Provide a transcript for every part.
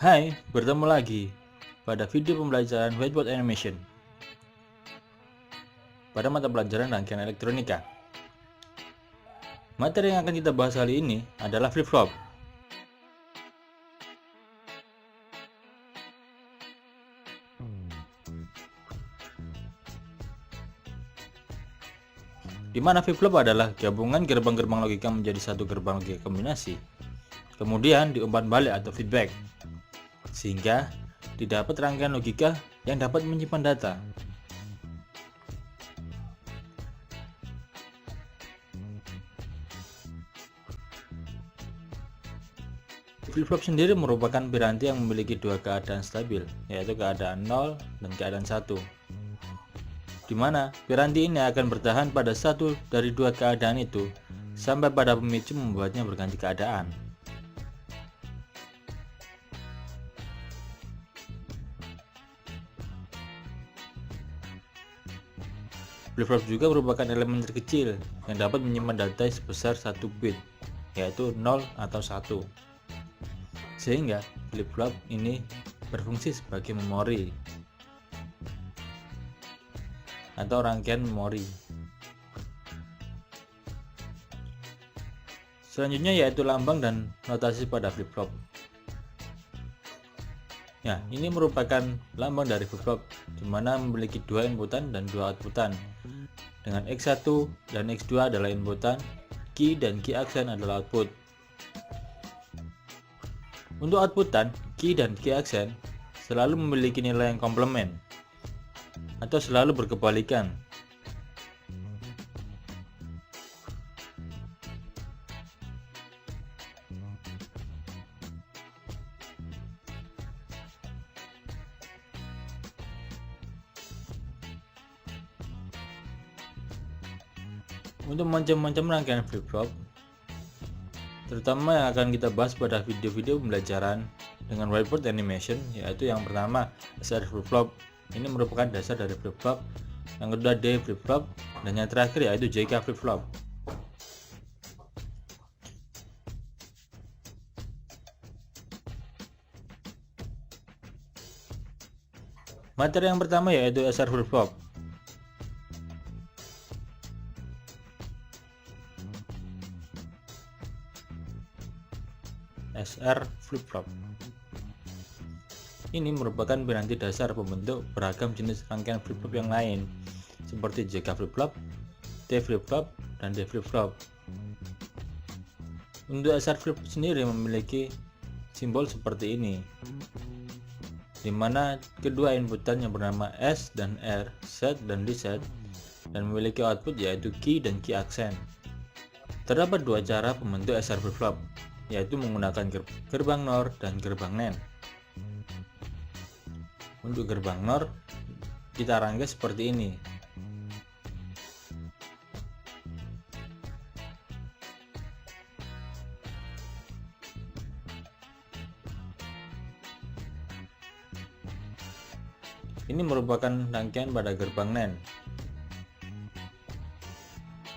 Hai, bertemu lagi pada video pembelajaran whiteboard animation pada mata pelajaran rangkaian elektronika. Materi yang akan kita bahas kali ini adalah flip-flop. Di mana flip-flop adalah gabungan gerbang-gerbang logika menjadi satu gerbang logika kombinasi, kemudian diumpan balik atau feedback, sehingga didapat rangkaian logika yang dapat menyimpan data. Flip-flop sendiri merupakan piranti yang memiliki dua keadaan stabil, yaitu keadaan 0 dan keadaan 1. Di mana piranti ini akan bertahan pada satu dari dua keadaan itu sampai pada pemicu membuatnya berganti keadaan. Flip-flop juga merupakan elemen terkecil yang dapat menyimpan data sebesar 1 bit, yaitu 0 atau 1. Sehingga flip-flop ini berfungsi sebagai memori atau rangkaian memori. Selanjutnya yaitu lambang dan notasi pada flip-flop. Ya, ini merupakan lambang dari flip-flop, di mana memiliki dua inputan dan dua outputan. Dengan X1 dan X2 adalah inputan, key dan key aksen adalah output. Untuk outputan, key dan key aksen selalu memiliki nilai yang komplement atau selalu berkebalikan. Untuk macam-macam rangkaian flip-flop, terutama yang akan kita bahas pada video-video pembelajaran dengan whiteboard animation, yaitu yang pertama SR flip-flop. Ini merupakan dasar dari flip-flop. Yang kedua D flip-flop, dan yang terakhir yaitu JK flip-flop. Materi yang pertama yaitu SR flip-flop. SR flip-flop ini merupakan piranti dasar pembentuk beragam jenis rangkaian flip-flop yang lain, seperti JK flip-flop, T flip-flop, dan D flip-flop. Untuk SR flip sendiri memiliki simbol seperti ini, di mana kedua inputan yang bernama S dan R, set dan reset, dan memiliki output yaitu key dan key aksen. Terdapat dua cara pembentuk SR flip-flop, yaitu menggunakan gerbang NOR dan gerbang NAND. Untuk gerbang NOR kita rangkai seperti ini. Ini merupakan rangkaian pada gerbang NAND,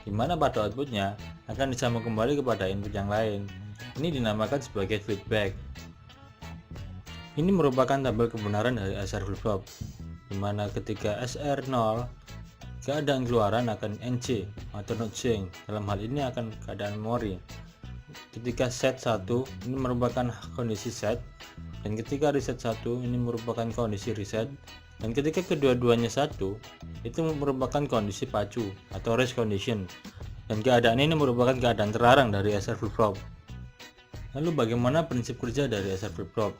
di mana pada outputnya akan disambung kembali kepada input yang lain. Ini dinamakan sebagai feedback. Ini merupakan tabel kebenaran dari SR flip-flop, di mana ketika SR 0, keadaan keluaran akan NC atau not sync. Dalam hal ini akan keadaan memori. Ketika set 1 ini merupakan kondisi set, dan ketika reset 1 ini merupakan kondisi reset, dan ketika kedua-duanya 1 itu merupakan kondisi pacu atau race condition. Dan keadaan ini merupakan keadaan terlarang dari SR flip-flop. Lalu bagaimana prinsip kerja dari SR flip-flop?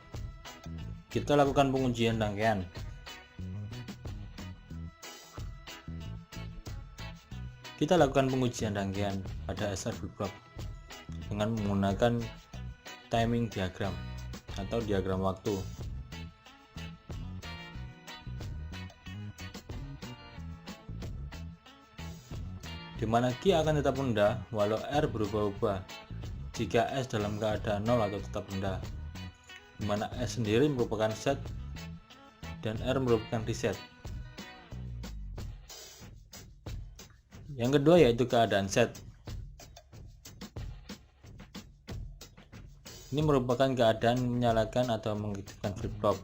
Kita lakukan pengujian rangkaian. Kita lakukan pengujian rangkaian pada SR flip-flop dengan menggunakan timing diagram atau diagram waktu. Di mana key akan tetap rendah walau R berubah-ubah jika S dalam keadaan 0 atau tetap rendah, di mana S sendiri merupakan set dan R merupakan reset. Yang kedua yaitu keadaan set. Ini merupakan keadaan menyalakan atau mengaktifkan flip-flop.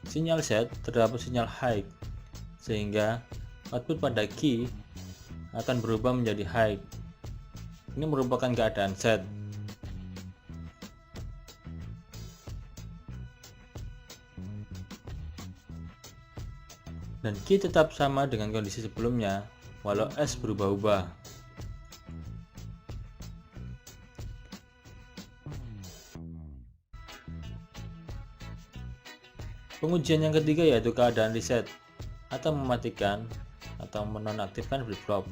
Sinyal set terdapat sinyal high, sehingga output pada key akan berubah menjadi high. Ini merupakan keadaan set. Dan key tetap sama dengan kondisi sebelumnya, walau S berubah-ubah. Pengujian yang ketiga yaitu keadaan reset atau mematikan atau menonaktifkan flip-flop.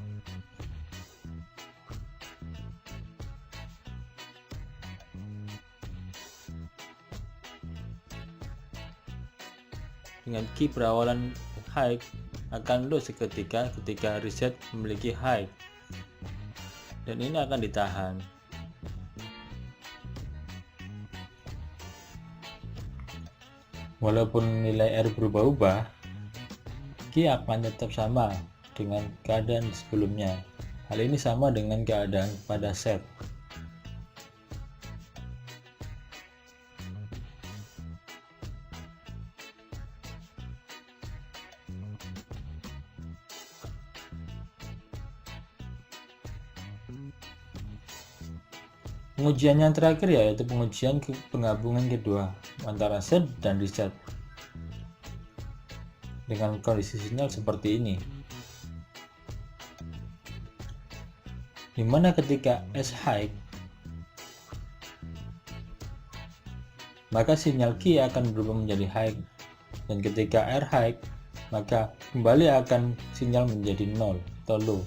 Dengan key berawalan high akan low seketika ketika reset memiliki high, dan ini akan ditahan. Walaupun nilai R berubah-ubah, key akan tetap sama dengan keadaan sebelumnya. Hal ini sama dengan keadaan pada set. Pengujian yang terakhir yaitu pengujian penggabungan kedua antara set dan reset dengan kondisi sinyal seperti ini, dimana ketika S high maka sinyal key akan berubah menjadi high, dan ketika R high maka kembali akan sinyal menjadi 0 atau low.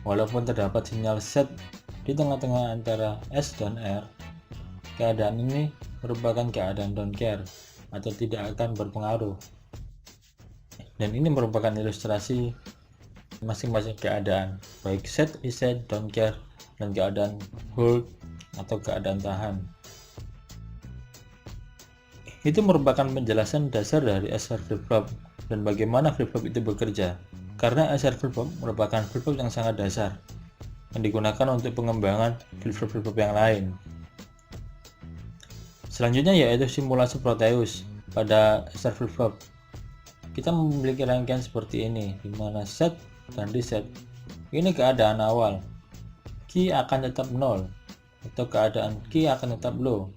Walaupun terdapat sinyal set di tengah-tengah antara S dan R, keadaan ini merupakan keadaan don't care atau tidak akan berpengaruh. Dan ini merupakan ilustrasi masing-masing keadaan, baik set, reset, don't care, dan keadaan hold atau keadaan tahan. Itu merupakan penjelasan dasar dari SR flip-flop dan bagaimana flip-flop itu bekerja. Karena SR flip-flop merupakan flip-flop yang sangat dasar yang digunakan untuk pengembangan flip-flop yang lain. Selanjutnya yaitu simulasi Proteus pada SR flip-flop. Kita memiliki rangkaian seperti ini, di mana set dan reset. Ini keadaan awal. Key akan tetap 0 atau keadaan key akan tetap low,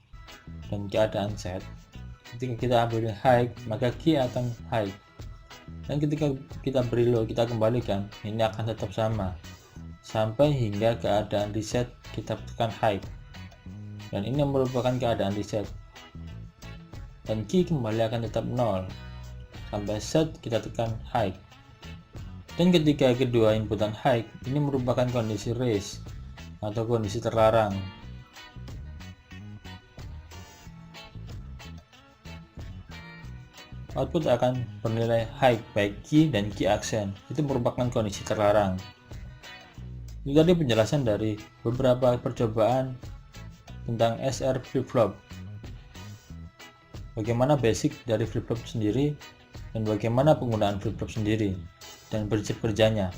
dan keadaan set. Ketika kita ambil high, maka key akan high. Dan ketika kita beri low, kita kembalikan, ini akan tetap sama sampai hingga keadaan reset kita tekan high, dan ini merupakan keadaan reset, dan key kembali akan tetap 0 sampai set kita tekan high. Dan ketika kedua inputan high, ini merupakan kondisi raise atau kondisi terlarang. Output akan bernilai high baik key dan key accent. Itu merupakan kondisi terlarang. Itu tadi penjelasan dari beberapa percobaan tentang SR flip-flop. Bagaimana basic dari flip-flop sendiri dan bagaimana penggunaan flip-flop sendiri dan prinsip kerjanya.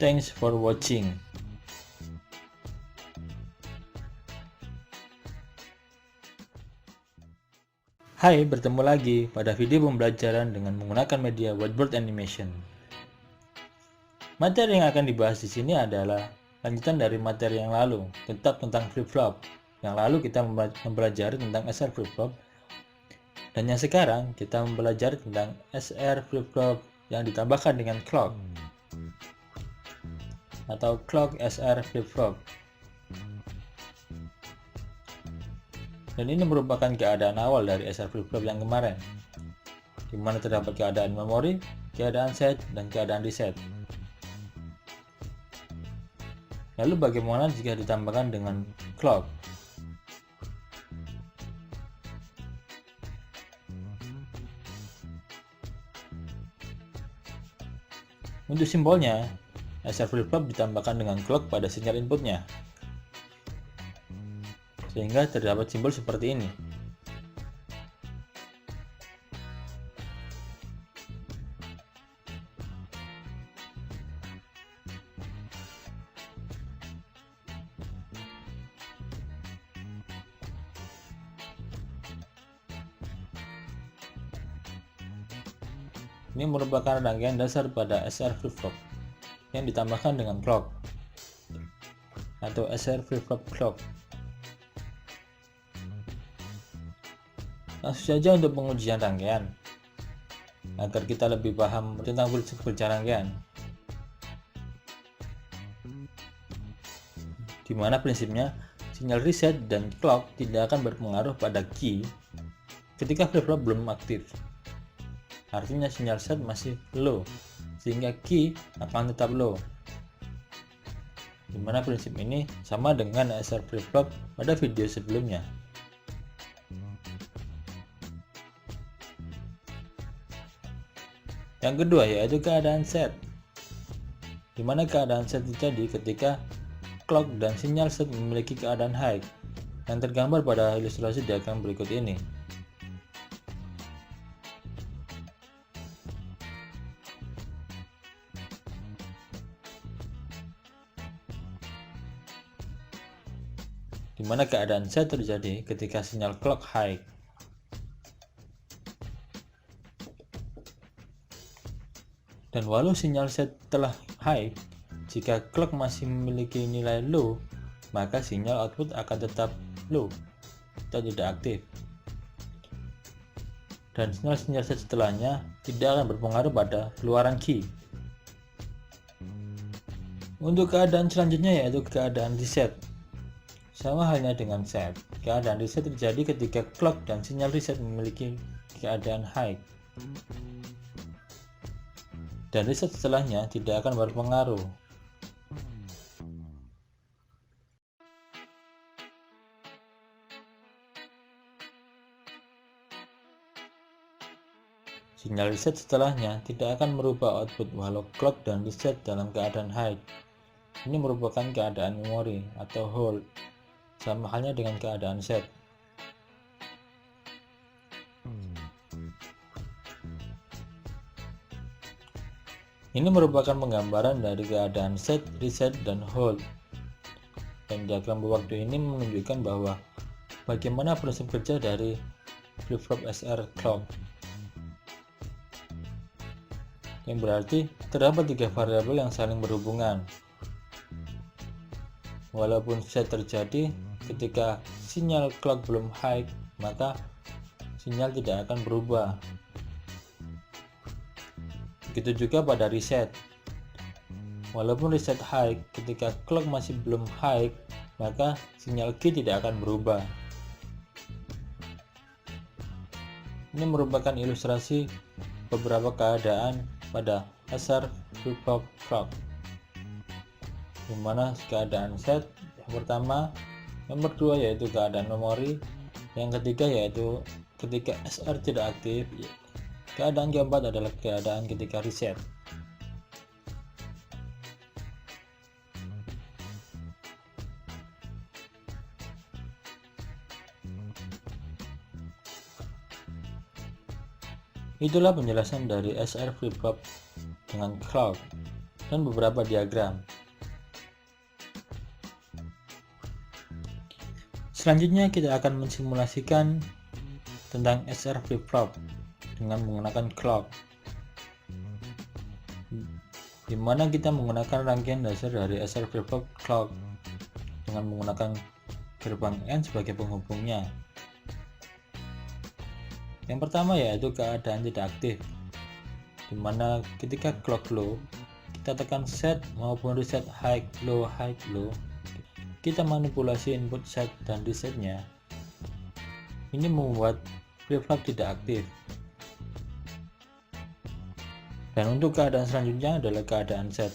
Thanks for watching. Hai, bertemu lagi pada video pembelajaran dengan menggunakan media whiteboard animation. Materi yang akan dibahas di sini adalah lanjutan dari materi yang lalu, tetap tentang flip-flop. Yang lalu kita mempelajari tentang SR flip-flop, dan yang sekarang kita mempelajari tentang SR flip-flop yang ditambahkan dengan clock atau clock SR flip-flop. Dan ini merupakan keadaan awal dari SR flip-flop yang kemarin, di mana terdapat keadaan memori, keadaan set, dan keadaan reset. Lalu bagaimana jika ditambahkan dengan clock? Untuk simbolnya, SR flip-flop ditambahkan dengan clock pada sinyal inputnya. sehingga terdapat simbol seperti ini. Ini merupakan rangkaian dasar pada SR flip-flop yang ditambahkan dengan clock atau SR flip-flop clock. Langsung saja untuk pengujian rangkaian agar kita lebih paham tentang prinsip kerja rangkaian, di mana prinsipnya sinyal reset dan clock tidak akan berpengaruh pada key ketika flip-flop belum aktif. Artinya sinyal set masih low, sehingga key akan tetap low. Dimana prinsip ini sama dengan SR flip-flop pada video sebelumnya. Yang kedua yaitu keadaan set, dimana keadaan set terjadi ketika clock dan sinyal set memiliki keadaan high, yang tergambar pada ilustrasi diagram berikut ini. Di mana keadaan set terjadi ketika sinyal clock high. Dan walau sinyal set telah high, jika clock masih memiliki nilai low, maka sinyal output akan tetap low atau tidak aktif. Dan sinyal set setelahnya tidak akan berpengaruh pada keluaran key. Untuk keadaan selanjutnya yaitu keadaan reset. Sama halnya dengan set, keadaan reset terjadi ketika clock dan sinyal reset memiliki keadaan high. Dan reset setelahnya tidak akan berpengaruh. Sinyal reset setelahnya tidak akan merubah output walau clock dan reset dalam keadaan high. Ini merupakan keadaan memori atau hold. Sama halnya dengan keadaan set. Ini merupakan penggambaran dari keadaan set, reset, dan hold. Dan diagram waktu ini menunjukkan bahwa bagaimana prinsip kerja dari flip-flop SR clock. Yang berarti terdapat 3 variabel yang saling berhubungan. Walaupun set terjadi ketika sinyal clock belum high, maka sinyal tidak akan berubah. Begitu juga pada reset. Walaupun reset high ketika clock masih belum high, maka sinyal key tidak akan berubah. Ini merupakan ilustrasi beberapa keadaan pada SR flip-flop clock, di mana keadaan set yang pertama, nomor 2 yaitu keadaan memori, yang ketiga yaitu ketika SR tidak aktif, keadaan keempat adalah keadaan ketika reset. Itulah penjelasan dari SR flip-flop dengan clock dan beberapa diagram. Selanjutnya kita akan mensimulasikan tentang SR flip-flop dengan menggunakan clock, di mana kita menggunakan rangkaian dasar dari SR flip-flop clock dengan menggunakan gerbang N sebagai penghubungnya. Yang pertama yaitu keadaan tidak aktif, di mana ketika clock low, kita tekan set maupun reset high low, kita manipulasi input set dan resetnya. Ini membuat flip-flop tidak aktif. Dan untuk keadaan selanjutnya adalah keadaan set,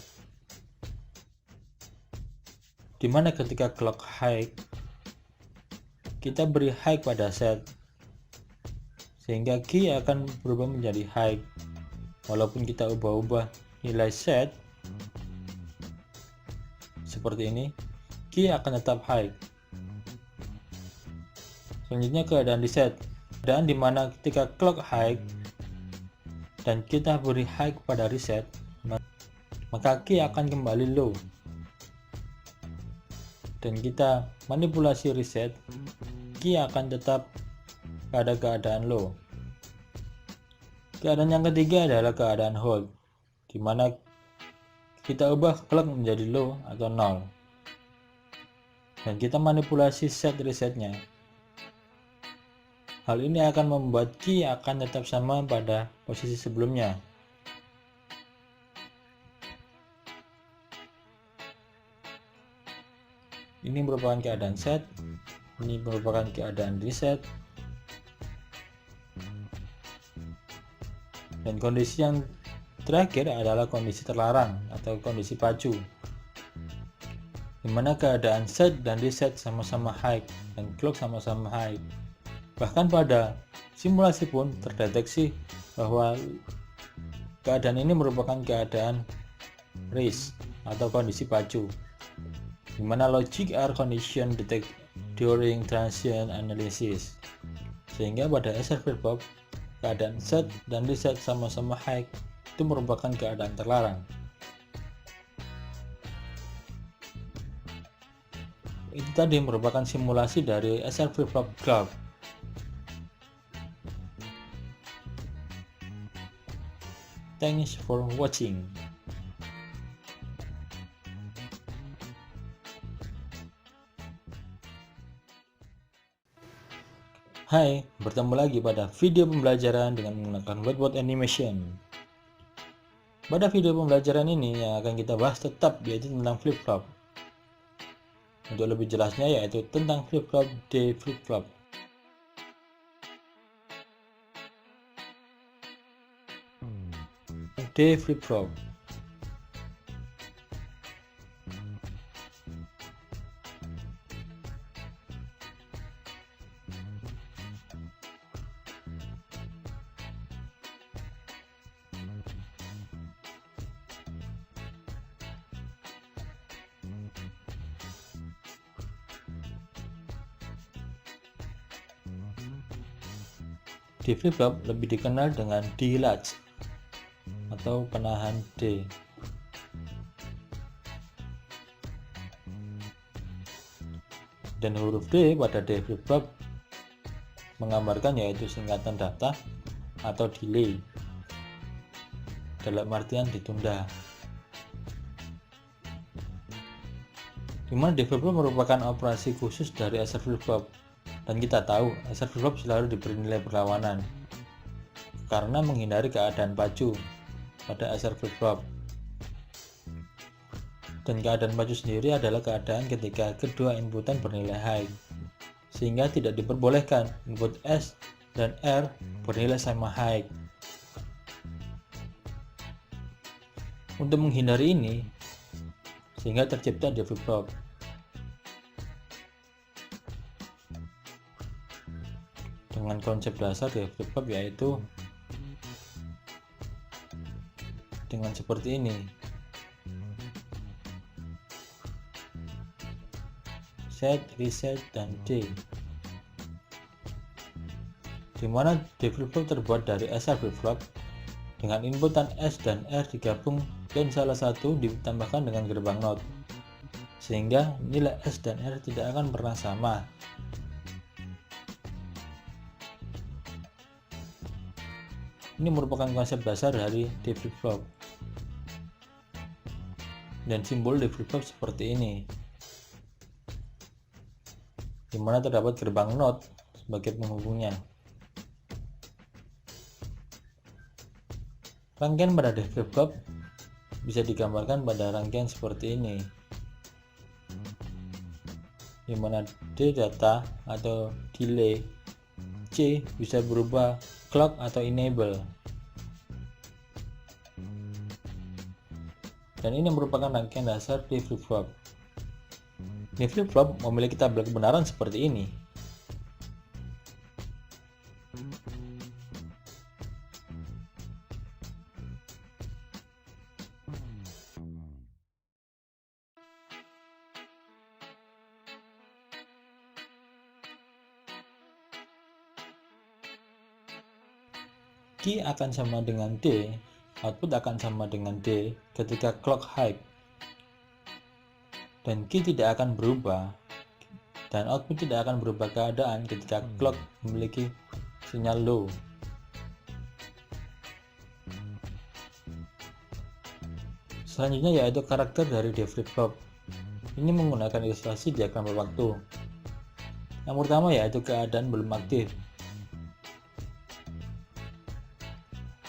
di mana ketika clock high, kita beri high pada set, sehingga key akan berubah menjadi high. Walaupun kita ubah-ubah nilai set seperti ini, key akan tetap high. Selanjutnya keadaan reset, keadaan dimana ketika clock high dan kita beri high pada reset, maka key akan kembali low dan kita manipulasi reset, key akan tetap pada keadaan low. Keadaan yang ketiga adalah keadaan hold, dimana kita ubah clock menjadi low atau 0 dan kita manipulasi set resetnya. Hal ini akan membuat key akan tetap sama pada posisi sebelumnya. Ini merupakan keadaan set, ini merupakan keadaan reset, dan kondisi yang terakhir adalah kondisi terlarang atau kondisi pacu, dimana keadaan set dan reset sama-sama high dan clock sama-sama high. Bahkan pada simulasi pun terdeteksi bahwa keadaan ini merupakan keadaan race atau kondisi pacu, dimana logic are condition detect during transient analysis, sehingga pada SR flip-flop keadaan set dan reset sama-sama high itu merupakan keadaan terlarang. Itu tadi merupakan simulasi dari SR flip-flop clock. Thanks for watching. Hai, bertemu lagi pada video pembelajaran dengan menggunakan whiteboard animation. Pada video pembelajaran ini yang akan kita bahas tetap yaitu tentang flip-flop. Untuk lebih jelasnya yaitu tentang flip-flop D flip-flop. D flip-flop. D flip-flop lebih dikenal dengan D latch atau penahan D. Dan huruf D pada D flip-flop menggambarkan yaitu singkatan data atau delay, dalam artian ditunda. Dimana D flip-flop merupakan operasi khusus dari SR flip-flop, dan kita tahu SR flip-flop selalu diberi nilai perlawanan karena menghindari keadaan pacu pada SR flip-flop. Dan keadaan pacu sendiri adalah keadaan ketika kedua inputan bernilai high, sehingga tidak diperbolehkan input S dan R bernilai sama high. Untuk menghindari ini, sehingga tercipta D flip-flop. Dengan konsep dasar D flip-flop yaitu dengan seperti ini. Set, reset, dan D. Dimana D flip-flop terbuat dari SR flip-flop dengan inputan S dan R digabung dan salah satu ditambahkan dengan gerbang NOT, sehingga nilai S dan R tidak akan pernah sama. Ini merupakan konsep dasar dari D flip-flop. Dan simbol D flip-flop seperti ini, dimana terdapat gerbang NOT sebagai penghubungnya. Rangkaian pada D flip-flop bisa digambarkan pada rangkaian seperti ini, dimana D data atau delay, C bisa berubah clock atau enable, dan ini merupakan rangkaian dasar D flip-flop. D flip-flop memiliki tabel kebenaran seperti ini. Q akan sama dengan D, output akan sama dengan D ketika clock high. Dan Q tidak akan berubah, dan output tidak akan berubah keadaan ketika clock memiliki sinyal low. Selanjutnya yaitu karakter dari D flip-flop. Ini menggunakan ilustrasi diagram waktu. Yang pertama yaitu keadaan belum aktif.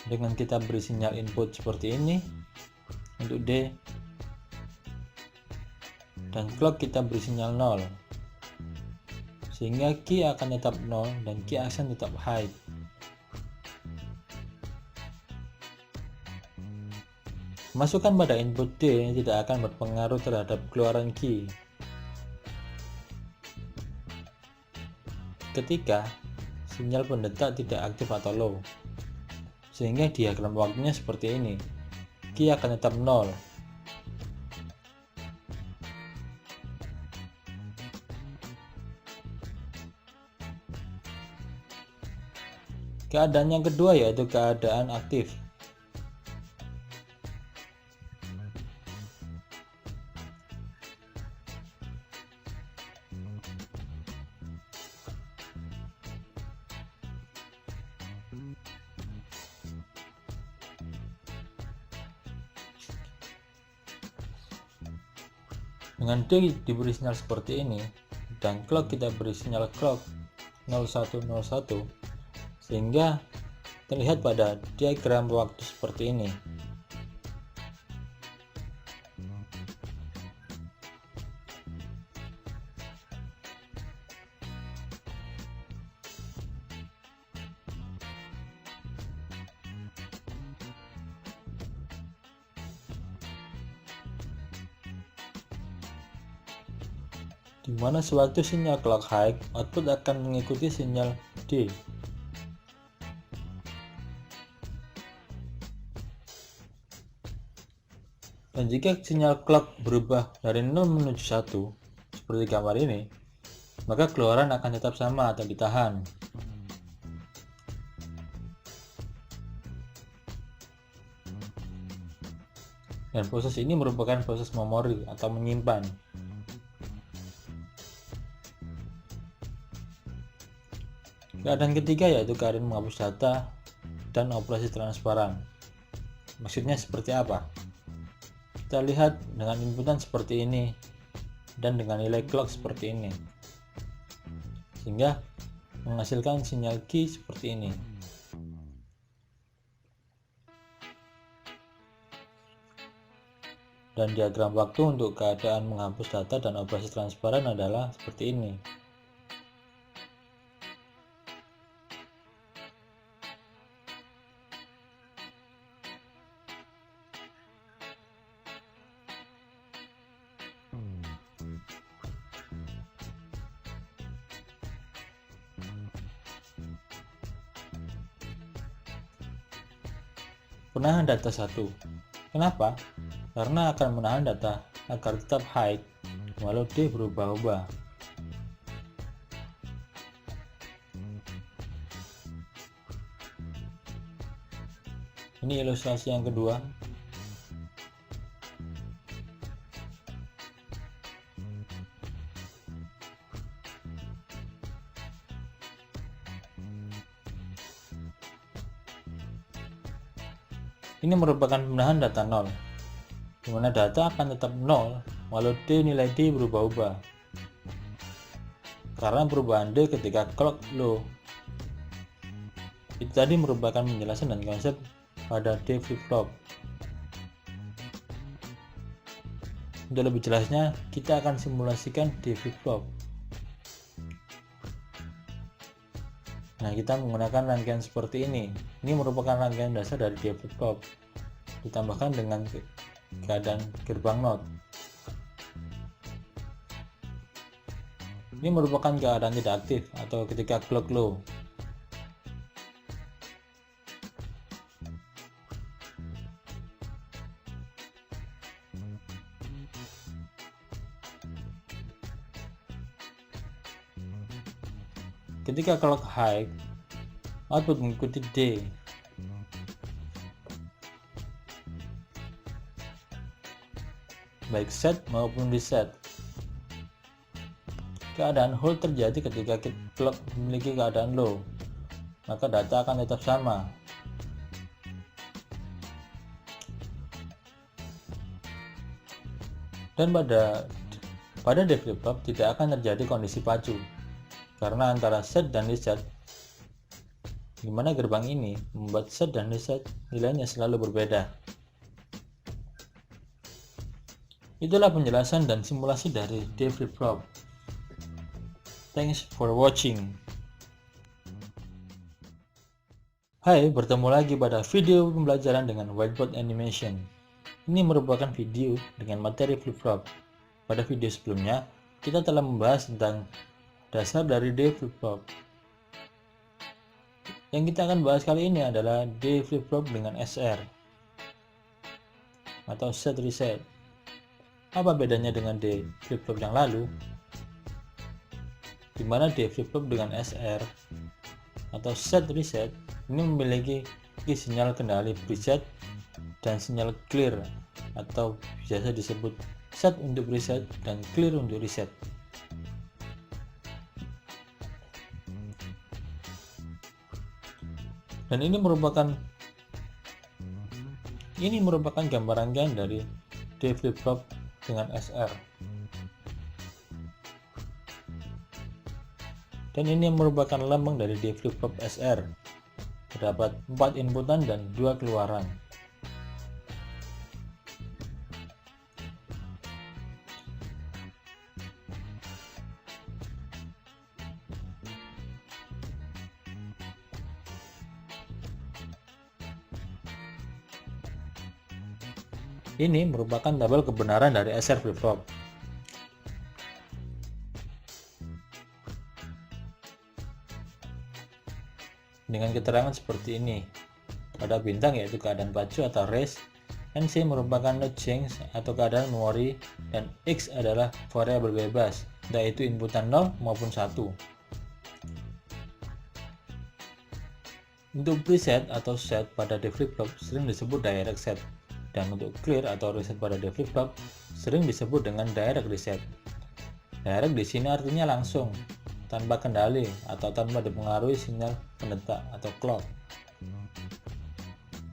Dengan kita beri sinyal input seperti ini untuk D, dan clock kita beri sinyal 0, sehingga Q akan tetap 0 dan Q akan tetap high. Masukan pada input D tidak akan berpengaruh terhadap keluaran Q. Ketika sinyal pendetak tidak aktif atau low, sehingga diagram waktunya seperti ini. Q akan tetap 0. Keadaan yang kedua yaitu keadaan aktif. Dengan D diberi sinyal seperti ini, dan clock kita beri sinyal clock 0101, sehingga terlihat pada diagram waktu seperti ini. Di mana sewaktu sinyal clock high, output akan mengikuti sinyal D. Dan jika sinyal clock berubah dari 0 menuju 1, seperti gambar ini, maka keluaran akan tetap sama atau ditahan. Dan proses ini merupakan proses memori atau menyimpan. Keadaan ketiga yaitu keadaan menghapus data dan operasi transparan. Maksudnya seperti apa? Kita lihat dengan inputan seperti ini dan dengan nilai clock seperti ini, sehingga menghasilkan sinyal Q seperti ini. Dan diagram waktu untuk keadaan menghapus data dan operasi transparan adalah seperti ini. Penahan data 1. Kenapa? Karena akan menahan data agar tetap high walau D berubah-ubah. Ini ilustrasi yang kedua. Ini merupakan penahan data 0, di mana data akan tetap 0 walau nilai D berubah-ubah. Karena perubahan D ketika clock low. Itu tadi merupakan penjelasan dan konsep pada D flip-flop. Untuk lebih jelasnya, kita akan simulasikan D flip-flop. Nah, kita menggunakan rangkaian seperti ini. Ini merupakan rangkaian dasar dari D flip-flop, ditambahkan dengan keadaan gerbang NOT. Ini merupakan keadaan tidak aktif atau ketika clock low. Ketika clock high, output mengikuti D, baik set maupun reset. Keadaan hold terjadi ketika clock memiliki keadaan low, maka data akan tetap sama. Dan pada D flip-flop tidak akan terjadi kondisi pacu, karena antara set dan reset, di mana gerbang ini membuat set dan reset nilainya selalu berbeda. Itulah penjelasan dan simulasi dari D flip-flop. Thanks for watching. Hai, bertemu lagi pada video pembelajaran dengan whiteboard animation. Ini merupakan video dengan materi flip-flop. Pada video sebelumnya, kita telah membahas tentang dasar dari D flip-flop. Yang kita akan bahas kali ini adalah D flip-flop dengan SR atau set reset. Apa bedanya dengan D flip-flop yang lalu? Di mana D flip-flop dengan SR atau set reset ini memiliki sinyal kendali preset dan sinyal clear, atau biasa disebut set untuk preset dan clear untuk reset. Dan ini merupakan gambar rangkaian dari D flip-flop dengan SR. Dan ini merupakan lambang dari D flip-flop SR. Terdapat 4 inputan dan 2 keluaran. Ini merupakan tabel kebenaran dari SR flip-flop. Dengan keterangan seperti ini. Pada bintang yaitu keadaan pacu atau race, NC merupakan no change atau keadaan memori, dan X adalah variabel bebas, yaitu inputan 0 maupun 1. Untuk preset atau set pada D flip-flop sering disebut direct set, dan untuk clear atau reset pada D flip-flop sering disebut dengan direct reset. Direct di sini artinya langsung, tanpa kendali atau tanpa dipengaruhi sinyal pendetak atau clock.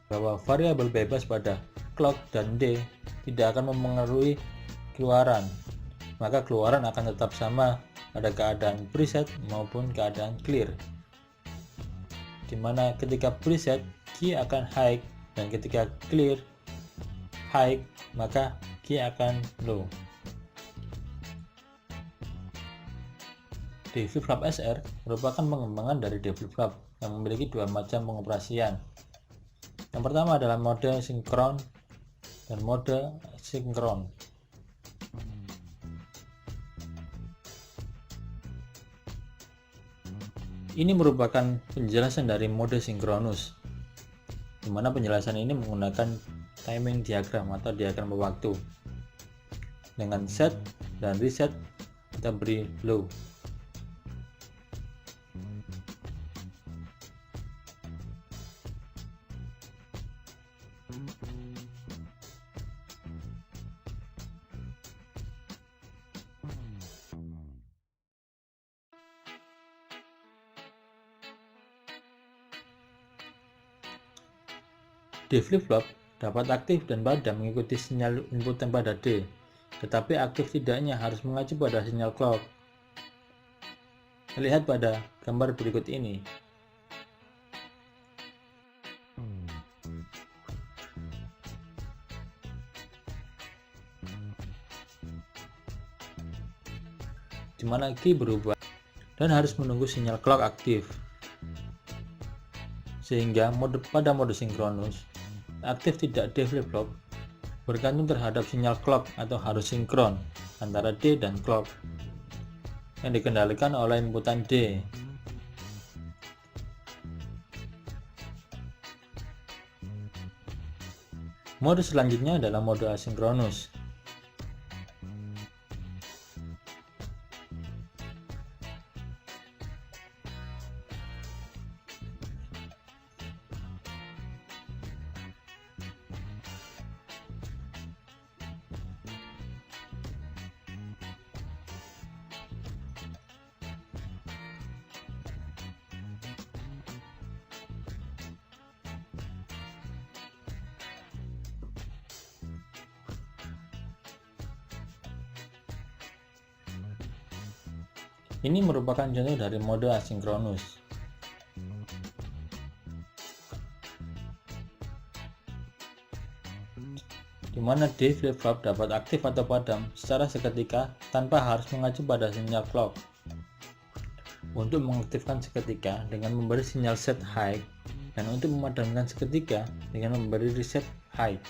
Bahwa variabel bebas pada clock dan D tidak akan mempengaruhi keluaran, maka keluaran akan tetap sama pada keadaan preset maupun keadaan clear, dimana ketika preset key akan high dan ketika clear high maka key akan low. D flip-flop SR merupakan pengembangan dari D flip-flop yang memiliki dua macam pengoperasian. Yang pertama adalah mode sinkron dan mode asinkron. Ini merupakan penjelasan dari mode sinkronus, di mana penjelasan ini menggunakan timing diagram atau diagram waktu. Dengan set dan reset kita beri low. D flip-flop dapat aktif dan padam mengikuti sinyal inputan pada D, tetapi aktif tidaknya harus mengacu pada sinyal clock. Lihat pada gambar berikut ini. Di mana key berubah dan harus menunggu sinyal clock aktif. Sehingga pada mode sinkronus, aktif tidak D flip-flop bergantung terhadap sinyal clock atau harus sinkron antara D dan clock yang dikendalikan oleh inputan D. Mode selanjutnya adalah mode asinkronus. Ini merupakan contoh dari mode asinkronus. Di mana D flip-flop dapat aktif atau padam secara seketika tanpa harus mengacu pada sinyal clock. Untuk mengaktifkan seketika dengan memberi sinyal set high, dan untuk memadamkan seketika dengan memberi reset high.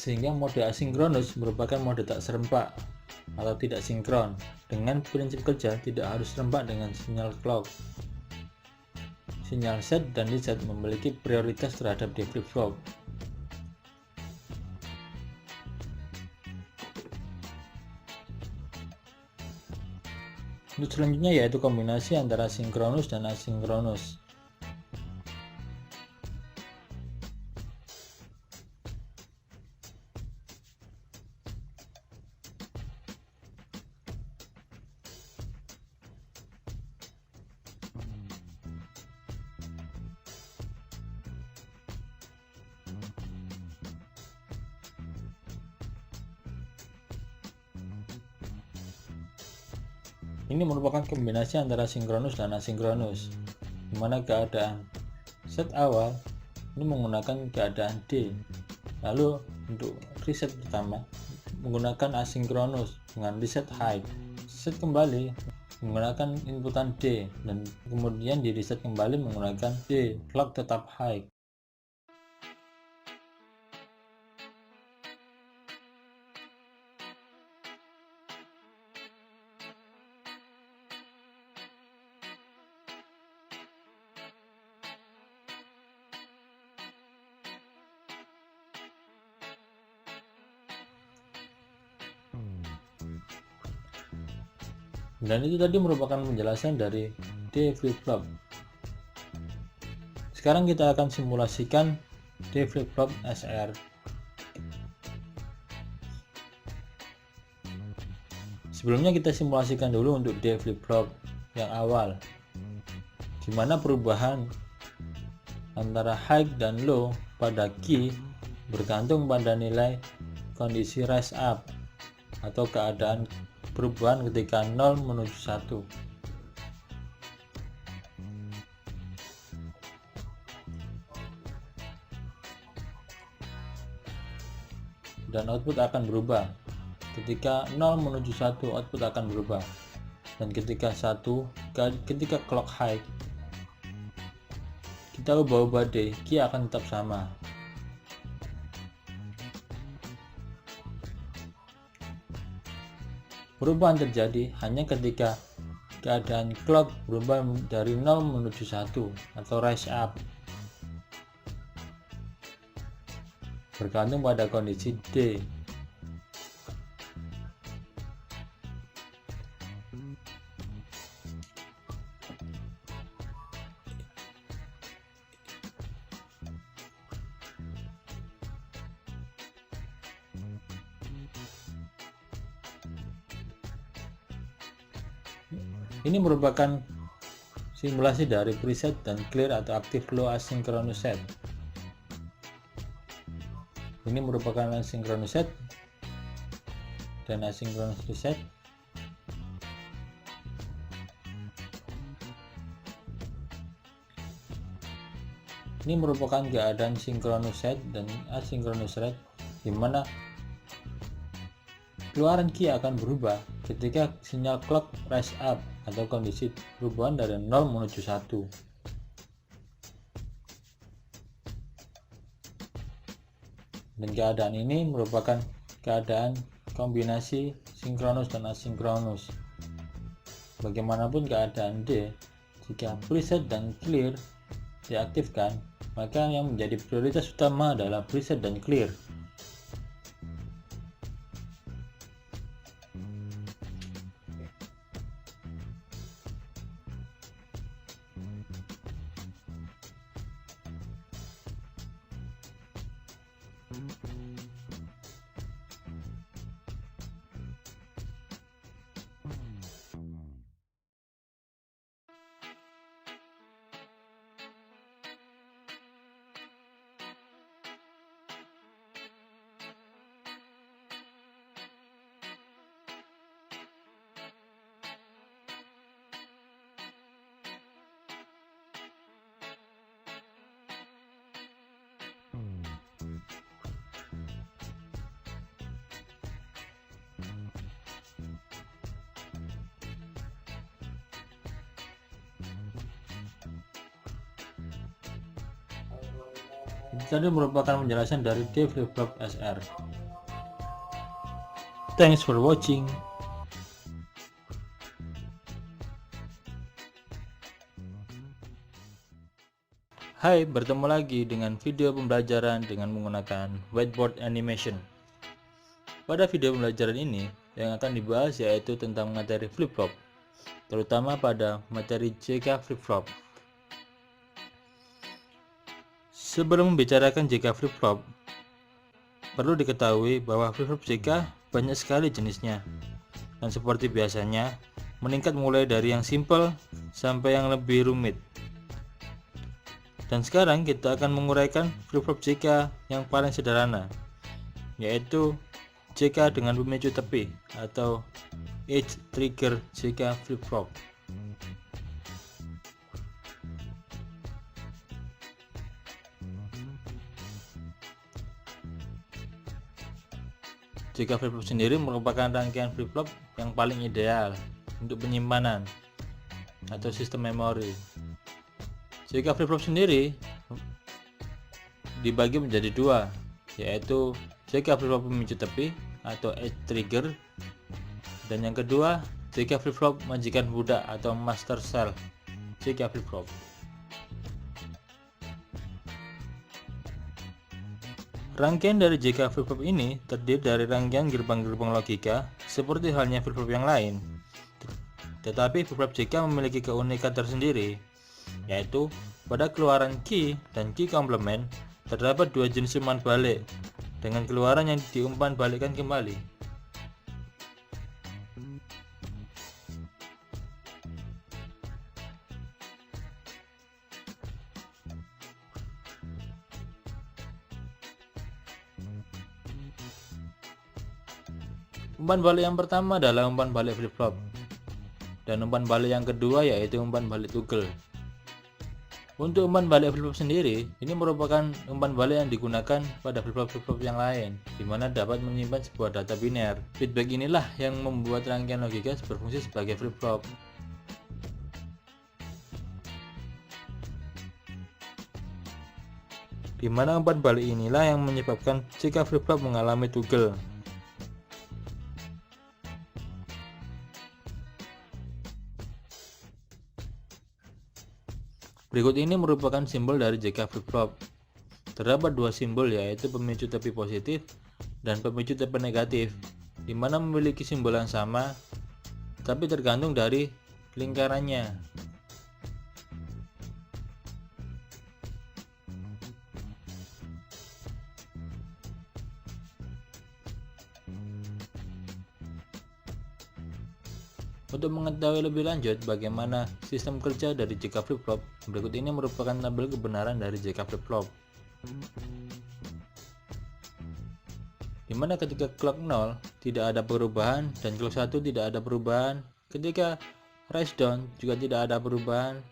Sehingga mode asinkronus merupakan mode tak serempak atau tidak sinkron, dengan prinsip kerja tidak harus serempak dengan sinyal clock. Sinyal set dan reset memiliki prioritas terhadap D flip-flop. Untuk selanjutnya yaitu kombinasi antara sinkronus dan asinkronus. Ini merupakan kombinasi antara sinkronus dan asinkronus, di mana keadaan set awal ini menggunakan keadaan D. Lalu untuk reset pertama menggunakan asinkronus dengan reset high. Set kembali menggunakan inputan D dan kemudian di reset kembali menggunakan D. Clock tetap high. Dan itu tadi merupakan penjelasan dari D flip-flop. Sekarang kita akan simulasikan D flip-flop SR. Sebelumnya kita simulasikan dulu untuk D flip-flop yang awal, di mana perubahan antara high dan low pada key bergantung pada nilai kondisi rise up atau keadaan perubahan ketika 0 menuju 1. Dan output akan berubah. Ketika 0 menuju 1, output akan berubah. Dan ketika clock high, kita ubah-ubah D, key akan tetap sama. Perubahan terjadi hanya ketika keadaan clock berubah dari 0 menuju 1 atau rise up, bergantung pada kondisi D. Ini merupakan simulasi dari preset dan clear atau active low asynchronous set. Ini merupakan asynchronous set dan asynchronous reset. Ini merupakan keadaan synchronous set dan asynchronous set, di mana keluaran key akan berubah ketika sinyal clock rise up atau kondisi perubahan dari 0 menuju 1. Dan keadaan ini merupakan keadaan kombinasi sinkronus dan asinkronus. Bagaimanapun keadaan D, jika preset dan clear diaktifkan, maka yang menjadi prioritas utama adalah preset dan clear. Itu tadi merupakan penjelasan dari D flip-flop SR. Thanks for watching. Hai, bertemu lagi dengan video pembelajaran dengan menggunakan whiteboard animation. Pada video pembelajaran ini, yang akan dibahas yaitu tentang materi flip-flop, terutama pada materi JK flip-flop. Sebelum membicarakan JK flip-flop, perlu diketahui bahwa flip-flop JK banyak sekali jenisnya, dan seperti biasanya, meningkat mulai dari yang simple sampai yang lebih rumit. Dan sekarang kita akan menguraikan flip-flop JK yang paling sederhana, yaitu JK dengan pemicu tepi atau Edge Trigger JK flip-flop. JK flip-flop sendiri merupakan rangkaian flip-flop yang paling ideal untuk penyimpanan atau sistem memori. JK flip-flop sendiri dibagi menjadi dua, yaitu JK flip-flop pemicu tepi atau edge trigger, dan yang kedua JK flip-flop majikan budak atau master cell JK flip-flop. Rangkaian dari JK flip-flop ini terdiri dari rangkaian gerbang-gerbang logika seperti halnya flip-flop yang lain. Tetapi flip-flop JK memiliki keunikan tersendiri, yaitu pada keluaran key dan key complement terdapat dua jenis umpan balik dengan keluaran yang diumpan balikkan kembali. Umpan balik yang pertama adalah umpan balik flip-flop, dan umpan balik yang kedua yaitu umpan balik toggle. Untuk umpan balik flip-flop sendiri, ini merupakan umpan balik yang digunakan pada flip-flop yang lain, di mana dapat menyimpan sebuah data biner. Feedback inilah yang membuat rangkaian logika berfungsi sebagai flip-flop. Di mana umpan balik inilah yang menyebabkan jika flip-flop mengalami toggle. Berikut ini merupakan simbol dari JK flip-flop. Terdapat dua simbol, yaitu pemicu tepi positif dan pemicu tepi negatif, di mana memiliki simbol yang sama, tapi tergantung dari lingkarannya. Untuk mengetahui lebih lanjut bagaimana sistem kerja dari JK flip-flop, berikut ini merupakan tabel kebenaran dari JK flip-flop. Dimana ketika clock 0 tidak ada perubahan dan clock 1 tidak ada perubahan, ketika rise down juga tidak ada perubahan,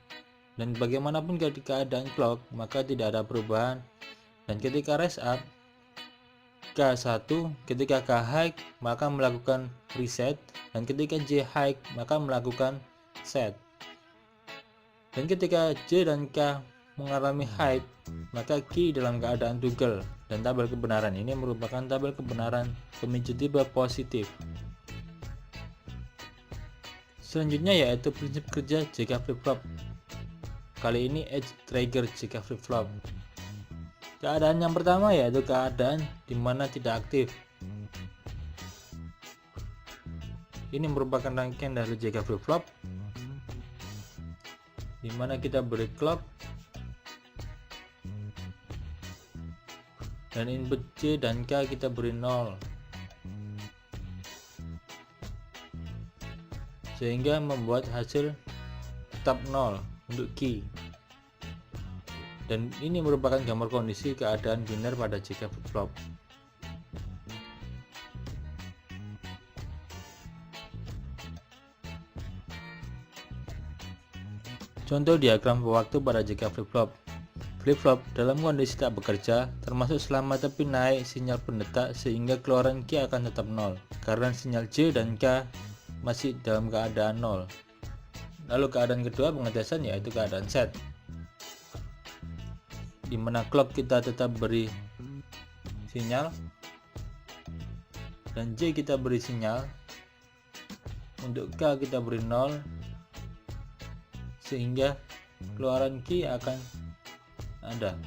dan bagaimanapun ketika keadaan clock maka tidak ada perubahan, dan ketika rise up K1, ketika K high maka melakukan reset, dan ketika J high maka melakukan set, dan ketika J dan K mengalami high maka Q dalam keadaan toggle. Dan tabel kebenaran ini merupakan tabel kebenaran pemicu tipe positif. Selanjutnya yaitu prinsip kerja JK flip-flop. Kali ini edge trigger JK flip-flop. Keadaan yang pertama yaitu keadaan dimana tidak aktif. Ini merupakan rangkaian dari JK flip-flop, dimana kita beri clock dan input J dan K kita beri 0, sehingga membuat hasil tetap 0 untuk key. Dan ini merupakan gambar kondisi keadaan biner pada JK flip-flop. Contoh diagram waktu pada JK flip-flop. Flip-flop dalam kondisi tak bekerja, termasuk selama tepi naik sinyal pendetak sehingga keluaran Q akan tetap 0, karena sinyal J dan K masih dalam keadaan 0. Lalu keadaan kedua pengetesan yaitu keadaan set. di mana clock kita tetap beri sinyal dan J kita beri sinyal. Untuk K kita beri 0, sehingga keluaran key akan ada.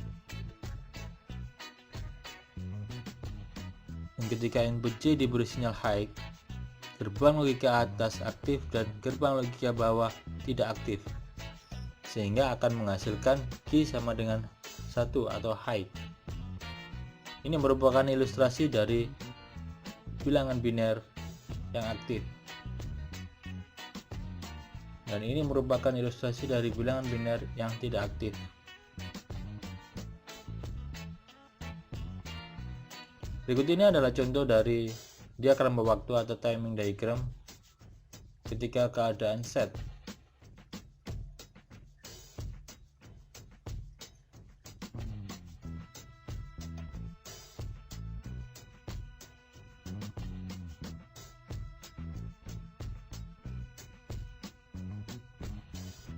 Dan ketika input J diberi sinyal high, gerbang logika atas aktif dan gerbang logika bawah tidak aktif, sehingga akan menghasilkan key sama dengan 1 atau high. Ini merupakan ilustrasi dari bilangan biner yang aktif. Dan ini merupakan ilustrasi dari bilangan biner yang tidak aktif. Berikut ini adalah contoh dari diagram waktu atau timing diagram ketika keadaan set.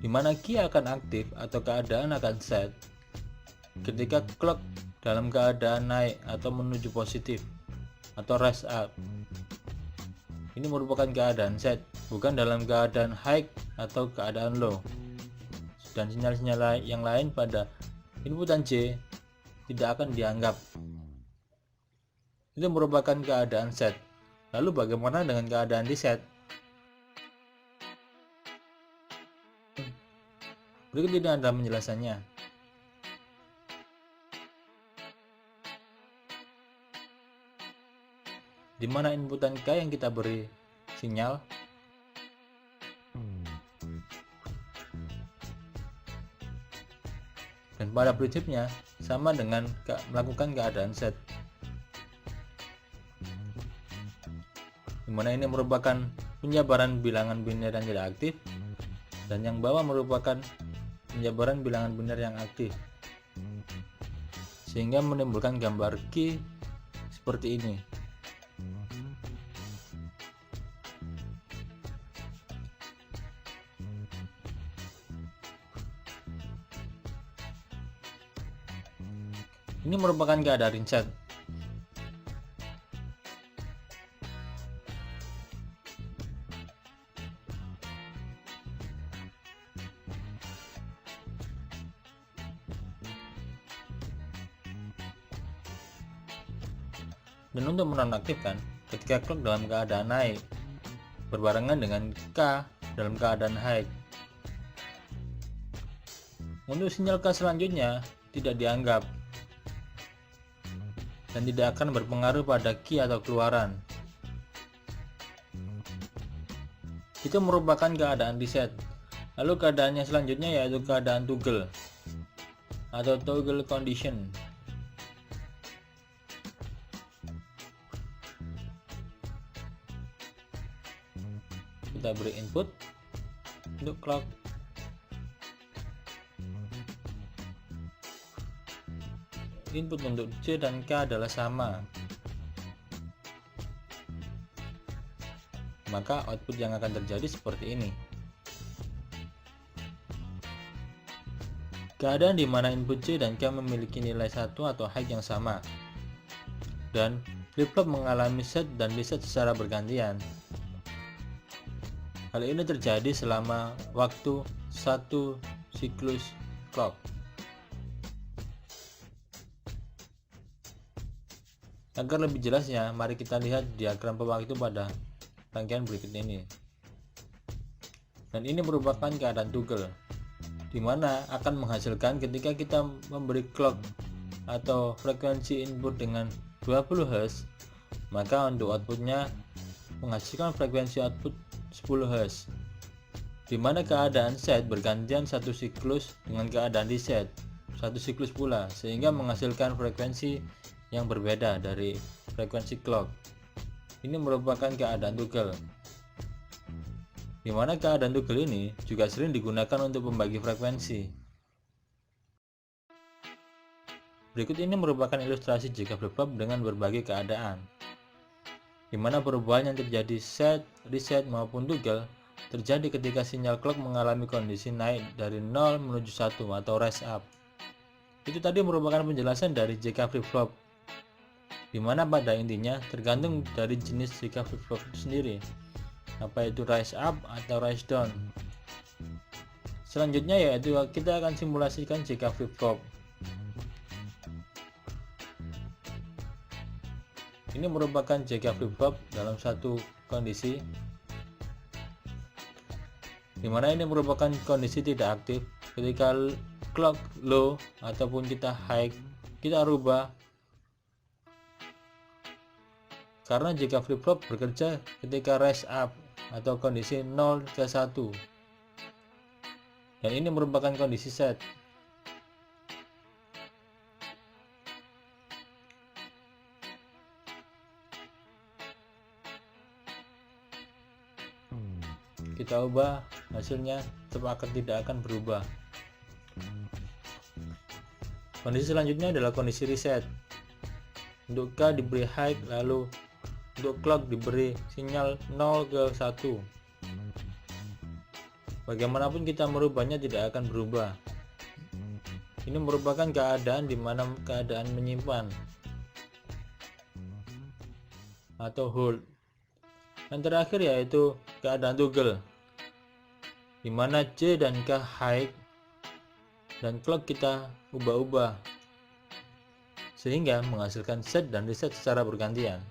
Di mana key akan aktif atau keadaan akan set ketika clock dalam keadaan naik atau menuju positif atau rise up. Ini merupakan keadaan set, bukan dalam keadaan high atau keadaan low. Dan sinyal-sinyal yang lain pada inputan J tidak akan dianggap. Itu merupakan keadaan set. Lalu bagaimana dengan keadaan reset? Berikut ini adalah penjelasannya. Di mana inputan K yang kita beri sinyal dan pada prinsipnya sama dengan melakukan keadaan set, di mana ini merupakan penjabaran bilangan biner yang tidak aktif dan yang bawah merupakan penjabaran bilangan biner yang aktif, sehingga menimbulkan gambar key seperti ini. Ini merupakan keadaan reset. Dan untuk menonaktifkan, ketika clock dalam keadaan naik berbarengan dengan K dalam keadaan high. Untuk sinyal K selanjutnya tidak dianggap dan tidak akan berpengaruh pada key atau keluaran. Itu merupakan keadaan reset. Lalu keadaannya selanjutnya yaitu keadaan toggle atau toggle condition. Kita beri input untuk clock, input untuk J dan K adalah sama, maka output yang akan terjadi seperti ini. Keadaan di mana input J dan K memiliki nilai 1 atau high yang sama dan flip-flop mengalami set dan reset secara bergantian. Hal ini terjadi selama waktu 1 siklus clock. Agar lebih jelasnya, mari kita lihat diagram pemakaian pada rangkaian berikut ini. Dan ini merupakan keadaan toggle, di mana akan menghasilkan ketika kita memberi clock atau frekuensi input dengan 20 Hz, maka untuk outputnya menghasilkan frekuensi output 10 Hz, di mana keadaan set bergantian satu siklus dengan keadaan reset satu siklus pula, sehingga menghasilkan frekuensi yang berbeda dari frekuensi clock. Ini merupakan keadaan toggle, di mana keadaan toggle ini juga sering digunakan untuk membagi frekuensi. Berikut ini merupakan ilustrasi jika flip-flop dengan berbagai keadaan, di mana perubahan yang terjadi set, reset maupun toggle terjadi ketika sinyal clock mengalami kondisi naik dari 0 menuju 1 atau rise up. Itu tadi merupakan penjelasan dari JK flip-flop, dimana pada intinya tergantung dari jenis JK flip-flop itu sendiri, apa itu rise up atau rise down. Selanjutnya yaitu kita akan simulasikan JK flip-flop. Ini merupakan JK flip-flop dalam satu kondisi, dimana ini merupakan kondisi tidak aktif. Ketika clock low ataupun kita high, kita rubah, karena JK flip-flop bekerja ketika rise up atau kondisi 0 ke 1, dan ini merupakan kondisi set. Kita ubah, hasilnya tetap tidak akan berubah. Kondisi selanjutnya adalah kondisi reset. Untuk K diberi high, lalu untuk clock diberi sinyal 0 ke 1. Bagaimanapun kita merubahnya tidak akan berubah. Ini merupakan keadaan di mana keadaan menyimpan atau hold. Yang terakhir yaitu keadaan toggle, di mana C dan K high dan clock kita ubah-ubah sehingga menghasilkan set dan reset secara bergantian.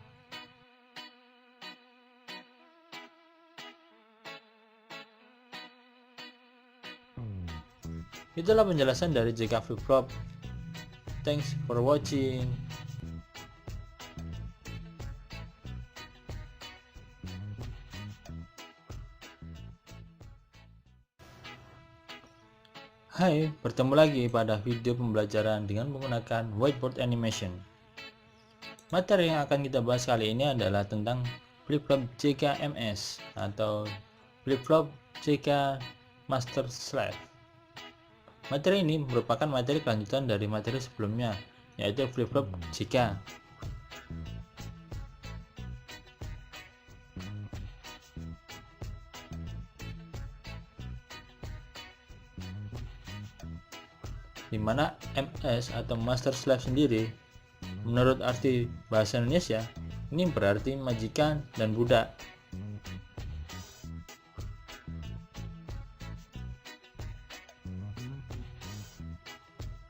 Itulah penjelasan dari JK flip-flop. Thanks for watching. Hai, bertemu lagi pada video pembelajaran dengan menggunakan whiteboard animation. Materi yang akan kita bahas kali ini adalah tentang flip-flop JK-MS atau flip-flop JK Master Slave. Materi ini merupakan materi kelanjutan dari materi sebelumnya, yaitu flip-flop JK. Di mana MS atau Master Slave sendiri, menurut arti bahasa Indonesia, ini berarti majikan dan budak.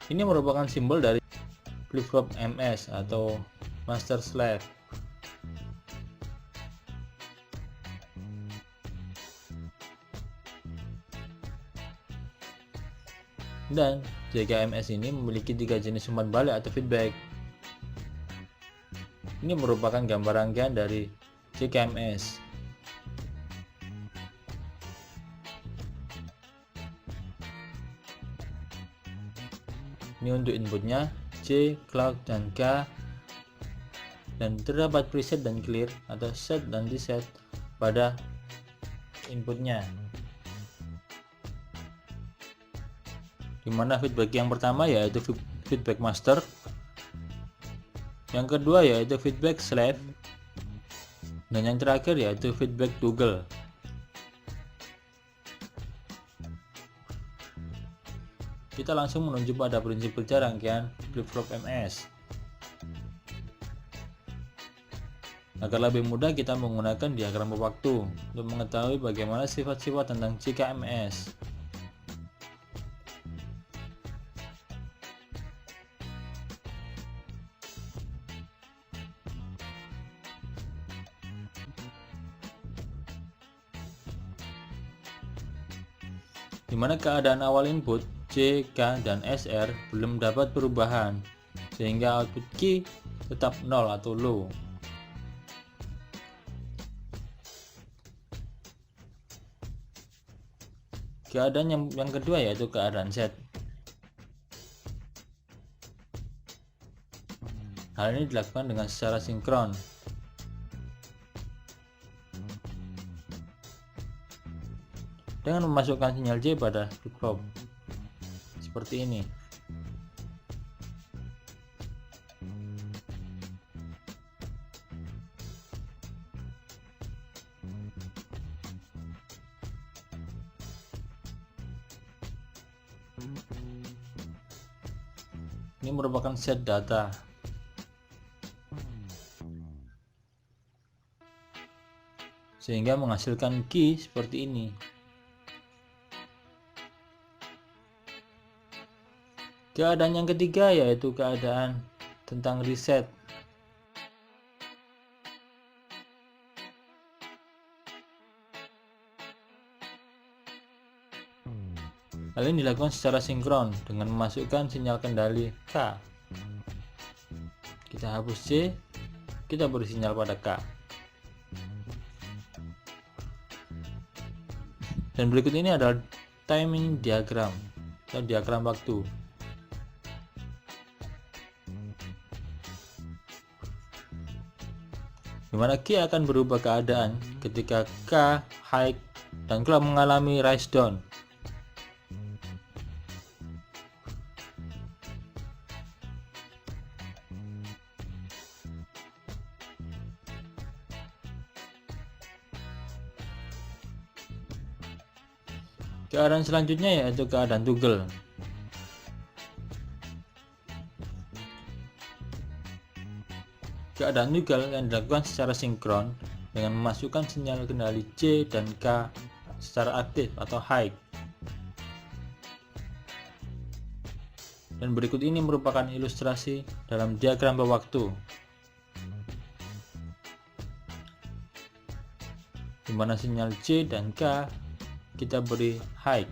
Ini merupakan simbol dari flip-flop MS atau Master Slave. Dan JKMS ini memiliki 3 jenis umpan balik atau feedback. Ini merupakan gambar rangkaian dari JKMS. Ini untuk inputnya C, clock, dan K, dan terdapat preset dan clear atau set dan reset pada inputnya. Dimana feedback yang pertama yaitu feedback master, yang kedua yaitu feedback slave, dan yang terakhir yaitu feedback toggle. Kita langsung menuju pada prinsip kerja rangkaian flip-flop MS. Agar lebih mudah, kita menggunakan diagram waktu untuk mengetahui bagaimana sifat-sifat tentang JKMS. Di mana keadaan awal input C, K, dan SR belum dapat perubahan, sehingga output key tetap 0 atau low. Keadaan yang kedua yaitu keadaan set. Hal ini dilakukan dengan secara sinkron. Dengan memasukkan sinyal J pada flip-flop seperti ini. Ini merupakan set data. Sehingga menghasilkan key seperti ini. Keadaan yang ketiga yaitu keadaan tentang reset. Hal ini dilakukan secara sinkron dengan memasukkan sinyal kendali K. Kita hapus C, kita beri sinyal pada K. Dan berikut ini adalah timing diagram atau diagram waktu. Di mana Q akan berubah keadaan ketika K high dan clock mengalami rise down. Keadaan selanjutnya yaitu keadaan toggle. Keadaan toggle yang dilakukan secara sinkron dengan memasukkan sinyal kendali C dan K secara aktif atau high. Dan berikut ini merupakan ilustrasi dalam diagram waktu, di mana sinyal C dan K kita beri high.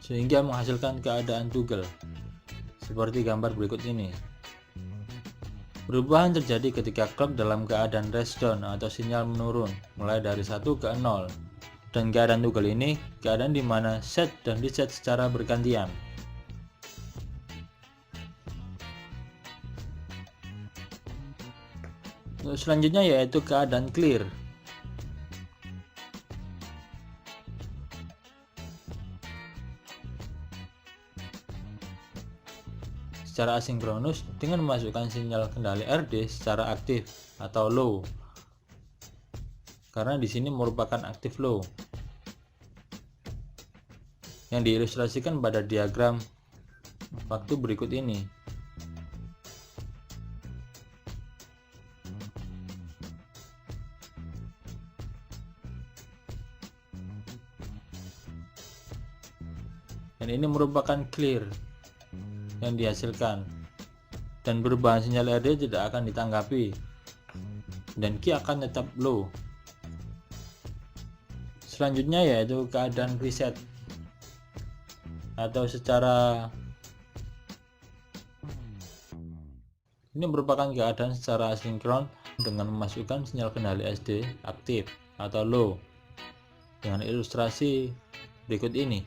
Sehingga menghasilkan keadaan toggle seperti gambar berikut ini. Perubahan terjadi ketika clock dalam keadaan rest down atau sinyal menurun mulai dari 1 ke 0. Dan keadaan toggle ini keadaan di mana set dan reset secara bergantian. Untuk selanjutnya yaitu keadaan clear. Secara asinkronus dengan memasukkan sinyal kendali RD secara aktif atau low. Karena di sini merupakan aktif low yang diilustrasikan pada diagram waktu berikut ini. Dan ini merupakan clear yang dihasilkan, dan perubahan sinyal RD tidak akan ditanggapi dan Q akan tetap low. Selanjutnya yaitu keadaan reset atau secara ini merupakan keadaan secara asinkron dengan memasukkan sinyal kendali SD aktif atau low dengan ilustrasi berikut ini.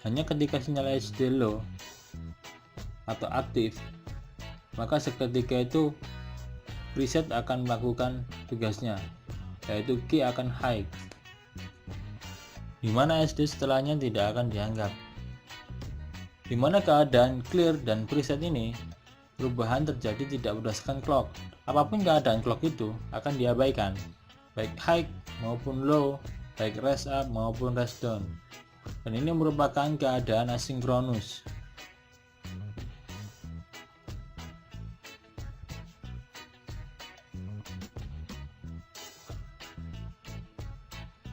Hanya ketika sinyal SD low atau aktif, maka seketika itu preset akan melakukan tugasnya, yaitu Q akan high, dimana SD setelahnya tidak akan dianggap. Dimana keadaan clear dan preset ini perubahan terjadi tidak berdasarkan clock. Apapun keadaan clock itu akan diabaikan, baik high maupun low, baik rest up maupun rest down. Dan ini merupakan keadaan asinkronus.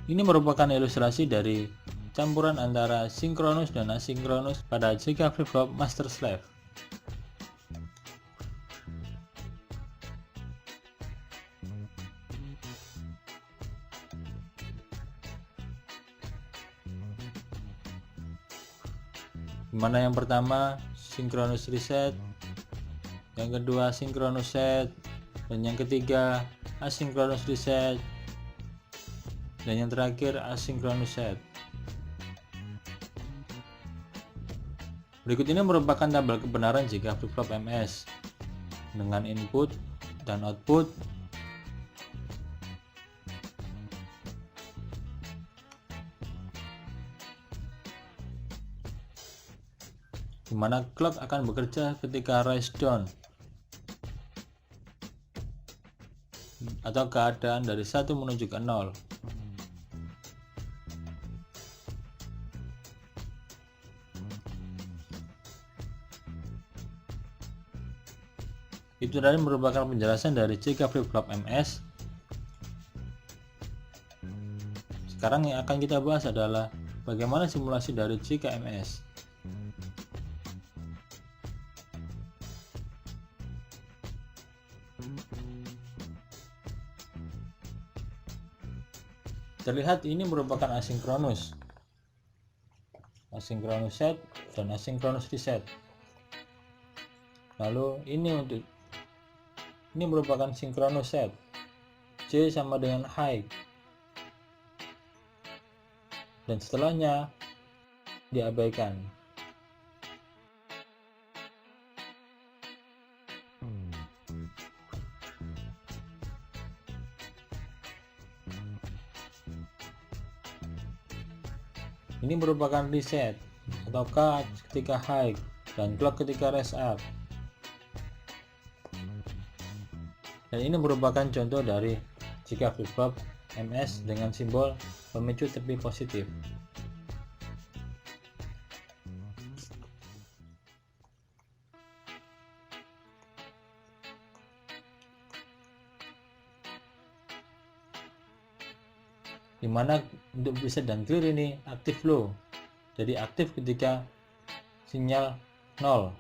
Ini merupakan ilustrasi dari campuran antara sinkronus dan asinkronus pada Sega Flip-Flop Master Slave. dimana yang pertama synchronous reset, yang kedua synchronous set, dan yang ketiga asynchronous reset, dan yang terakhir asynchronous set. Berikut ini merupakan tabel kebenaran jika flip-flop MS dengan input dan output di mana clock akan bekerja ketika rise down atau keadaan dari 1 menuju ke 0. Itu tadi merupakan penjelasan dari jika flip-flop MS. Sekarang yang akan kita bahas adalah bagaimana simulasi dari jika MS. Terlihat ini merupakan asynchronous set dan asynchronous reset. Lalu ini merupakan synchronous set, C sama dengan high, dan setelahnya diabaikan. Ini merupakan reset atau K ketika high dan clock ketika rise up. Dan ini merupakan contoh dari jika flip-flop MS dengan simbol pemicu tepi positif. Dimana untuk reset dan clear ini aktif low, jadi aktif ketika sinyal 0.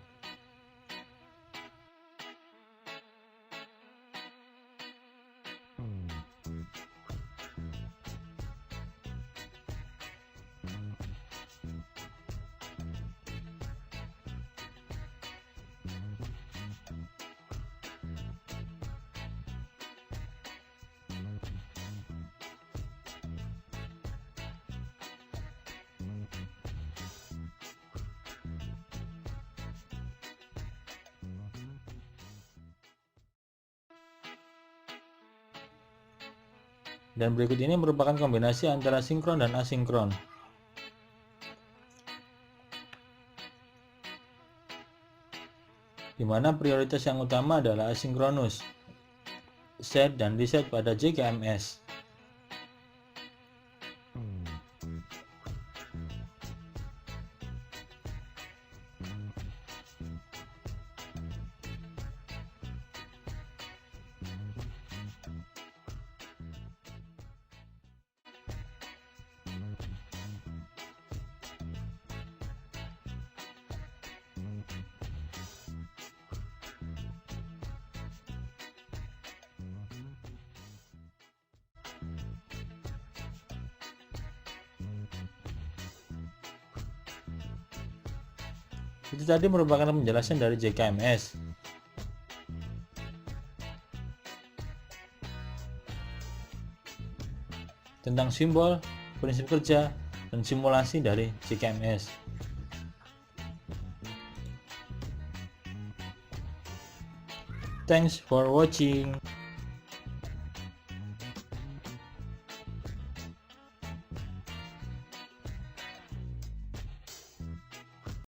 Dan berikut ini merupakan kombinasi antara sinkron dan asinkron. Di mana prioritas yang utama adalah asinkronus, set dan reset pada JKMS. Itu tadi merupakan penjelasan dari JKMS. Tentang simbol, prinsip kerja, dan simulasi dari JKMS. Thanks for watching.